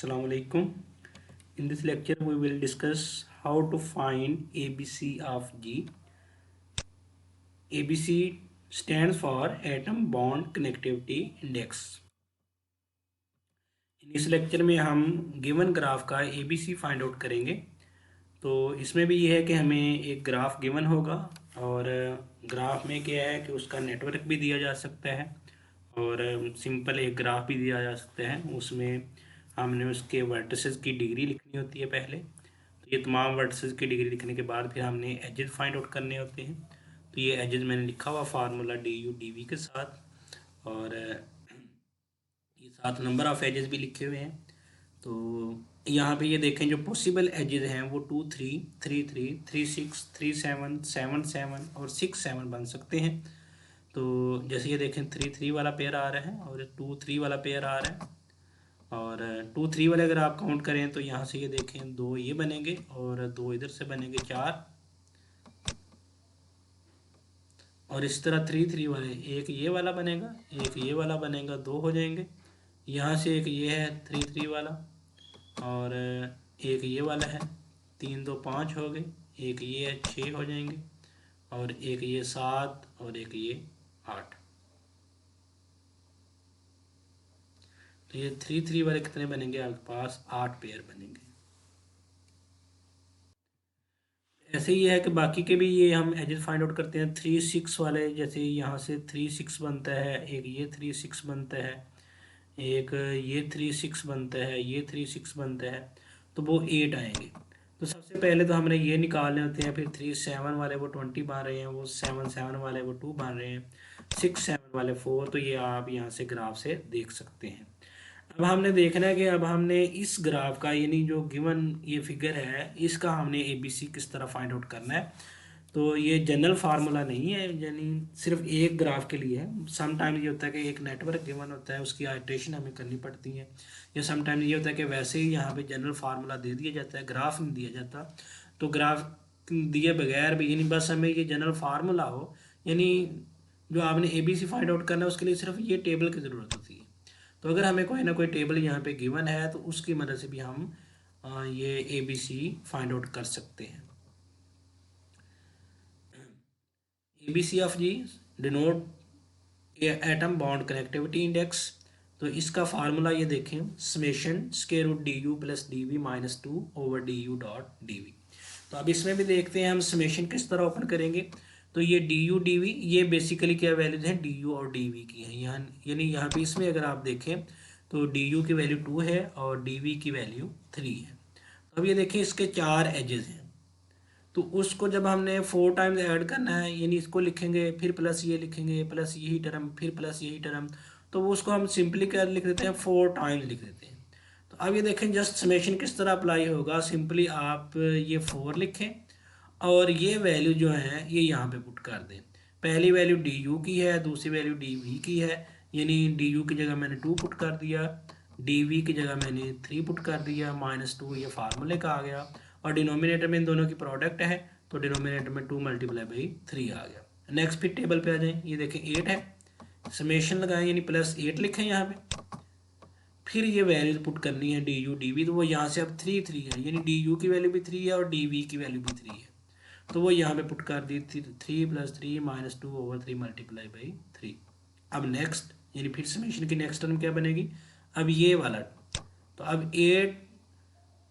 Assalamu alaikum. In this lecture, we will discuss how to find ABC of G. ABC stands for Atom Bond Connectivity Index. इस lecture में हम given graph का ABC find out करेंगे। तो इसमें भी ये है कि हमें एक ग्राफ गिवन होगा और ग्राफ में क्या है कि उसका नेटवर्क भी दिया जा सकता है और सिंपल एक ग्राफ भी दिया जा सकता है। उसमें हमने उसके वर्टिसेस की डिग्री लिखनी होती है पहले। तो ये तमाम वर्टिसेस की डिग्री लिखने के बाद फिर हमने एजेस फाइंड आउट करने होते हैं। तो ये एजेस मैंने लिखा हुआ फार्मूला DU/DV के साथ और ये 7 नंबर ऑफ एजेस भी लिखे हुए हैं। तो यहाँ पे ये देखें जो पॉसिबल एजेस हैं वो 2 3 3 3 3 6 3 7 7 7 और 6 7 बन सकते हैं। तो जैसे ये देखें 3 3 वाला पेयर आ रहा है और 2 3 वाला पेयर आ रहा है और 2 3 वाले अगर आप काउंट करें तो यहाँ से ये देखें 2 ये बनेंगे और 2 इधर से बनेंगे 4 और इस तरह 3 3 वाले एक ये वाला बनेगा, एक ये वाला बनेगा, 2 हो जाएंगे। यहाँ से एक ये है 3 3 वाला और एक ये वाला है, 3 2 5 हो गए, एक ये है 6 हो जाएंगे और एक ये 7 और एक ये 8। तो ये 3 3 वाले कितने बनेंगे आपके पास? 8 पेयर बनेंगे। ऐसे ही है कि बाकी के भी ये हम एजेस फाइंड आउट करते हैं। 3 6 वाले जैसे यहाँ से 3 6 बनता है, एक ये 3 6 बनता है, एक ये 3 6 बनता है, ये 3 6 बनता है, तो वो 8 आएंगे। तो सबसे पहले तो हमने ये निकालने होते हैं। फिर 3 7 वाले वो 20 बन रहे हैं, वो 7 7 वाले वो 2 बन रहे हैं, 6 7 वाले 4। तो ये आप यहाँ से ग्राफ से देख सकते हैं। अब हमने देखना है कि अब हमने इस ग्राफ का यानी जो गिवन ये फिगर है इसका हमने ABC किस तरह फाइंड आउट करना है। तो ये जनरल फार्मूला नहीं है, यानी सिर्फ एक ग्राफ के लिए है। समटाइम्स ये होता है कि एक नेटवर्क गिवन होता है, उसकी आइट्रेशन हमें करनी पड़ती है, या समटाइम्स ये होता है कि वैसे ही यहाँ पे जनरल फार्मूला दे दिया जाता है, ग्राफ नहीं दिया जाता। तो ग्राफ दिए बगैर भी यानी बस हमें ये जनरल फार्मूला हो, यानी जो आपने ABC फाइंड आउट करना है उसके लिए सिर्फ ये टेबल की ज़रूरत होती है। तो अगर हमें कोई ना कोई टेबल यहाँ पे गिवन है तो उसकी मदद से भी हम ये ABC फाइंड आउट कर सकते हैं। ABC of G denote atom bond connectivity index. तो इसका फार्मूला ये देखें, summation square root DU plus DV minus 2 over DU dot DV। तो अब इसमें भी देखते हैं हम समेशन किस तरह ओपन करेंगे। तो ये DU/DV ये बेसिकली क्या वैल्यूज हैं, DU और DV की हैं। यहाँ यानी यहाँ पे इसमें अगर आप देखें तो DU की वैल्यू 2 है और DV की वैल्यू 3 है। तो अब ये देखें इसके 4 एजेस हैं। तो उसको जब हमने 4 टाइम्स ऐड करना है, यानी इसको लिखेंगे फिर प्लस ये लिखेंगे प्लस यही टर्म फिर प्लस यही टर्म, तो वो उसको हम सिंपली क्या लिख देते हैं, 4 टाइम्स लिख देते हैं। तो अब ये देखें जस्ट समेशन किस तरह अप्लाई होगा। सिंपली आप ये 4 लिखें और ये वैल्यू जो है ये यहाँ पे पुट कर दें। पहली वैल्यू DU की है, दूसरी वैल्यू DV की है, यानी DU की जगह मैंने 2 पुट कर दिया, DV की जगह मैंने 3 पुट कर दिया, माइनस 2 ये फार्मूले का आ गया और डिनोमिनेटर में इन दोनों की प्रोडक्ट है तो डिनोमिनेटर में 2 मल्टीप्लाई बाई 3 आ गया। नेक्स्ट फिर टेबल पे आ जाए, ये देखें 8 है, समेशन लगाएं यानी प्लस 8 लिखें यहाँ पे, फिर ये वैल्यू पुट करनी है DU/DV। तो वो यहाँ से अब 3 3 है, यानी DU की वैल्यू भी 3 है और DV की वैल्यू भी 3 है। तो वो यहाँ पे पुट कर दी 3 plus 3 minus 2 over 3 multiply by 3। अब नेक्स्ट यानी फिर समेशन की नेक्स्ट टर्म क्या बनेगी, अब ये वाला। तो अब 8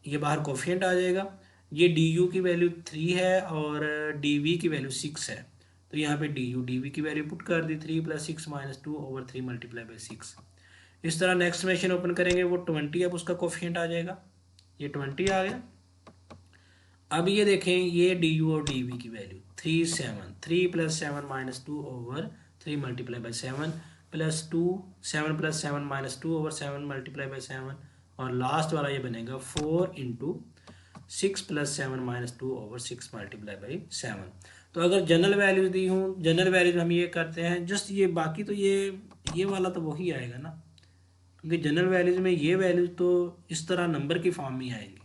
ये बाहर कोफिशिएंट आ जाएगा, ये DU की वैल्यू 3 है और DV की वैल्यू 6 है। तो यहाँ पे DU/DV की वैल्यू पुट कर दी 3 plus 6 minus 2 over 3 multiply by 6। इस तरह नेक्स्ट समेशन ओपन करेंगे वो 20 अब उसका कोफिशिएंट आ जाएगा, ये 20 आ गया। अब ये देखें ये DU और DV की value 3 7 3 plus 7 minus 2 over 3 multiply by 7 plus 2 7 plus 7 minus 2 over 7 multiply by 7 और लास्ट वाला ये बनेगा 4 into 6 plus 7 minus 2 over 6 multiply by 7। तो अगर जनरल वैल्यूज दी हूँ, जनरल वैल्यूज हम ये करते हैं जस्ट ये, बाकी तो ये वाला तो वही आएगा ना, क्योंकि जनरल वैल्यूज में ये वैल्यूज तो इस तरह नंबर की फॉर्म में आएंगी,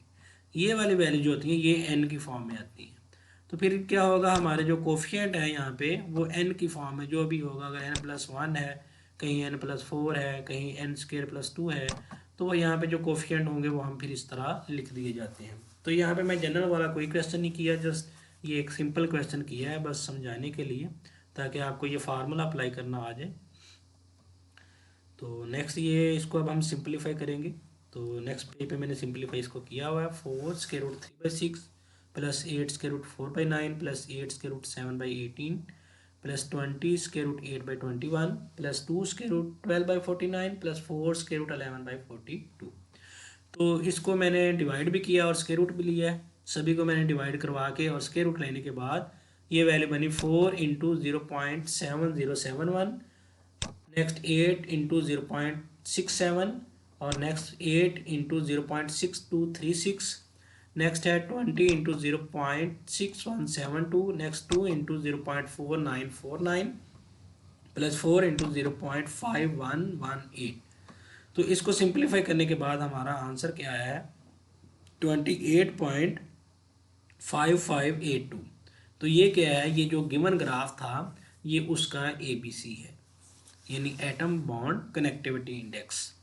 ये वाली वैल्यू जो होती है ये n की फॉर्म में आती है। तो फिर क्या होगा, हमारे जो कोफिशिएंट है यहाँ पे वो n की फॉर्म में जो भी होगा, अगर n+1 है, कहीं n+4 है, कहीं n² + 2 है, तो वो यहाँ पे जो कोफिशिएंट होंगे वो हम फिर इस तरह लिख दिए जाते हैं। तो यहाँ पे मैं जनरल वाला कोई क्वेश्चन नहीं किया, जस्ट ये एक सिंपल क्वेश्चन किया है बस समझाने के लिए, ताकि आपको ये फार्मूला अप्लाई करना आ जाए। तो नेक्स्ट ये इसको अब हम सिंपलीफाई करेंगे। तो नेक्स्ट पेज पे मैंने सिंपलीफाई इसको किया हुआ है। 4√3/6 plus 8√4/9 plus 8√7/18 plus 20√8/21 plus 2√12/49 plus 4√11/42। तो इसको मैंने डिवाइड भी किया और स्क्वायर रूट भी लिया है। सभी को मैंने डिवाइड करवा के और स्क्वायर रूट लेने के बाद ये वैल्यू बनी 4 इंटू 0.7071, नेक्स्ट 8 इंटू 0.67 और नेक्स्ट 8 इंटू 0.6236, नेक्स्ट है 20 into 0.6172, next 2 into 0.4949 plus 4 into 0.5118। तो इसको सिंप्लीफाई करने के बाद हमारा आंसर क्या है 28.5582। तो ये क्या है, ये जो गिवन ग्राफ था ये उसका ABC है, यानी एटम बॉन्ड कनेक्टिविटी इंडेक्स।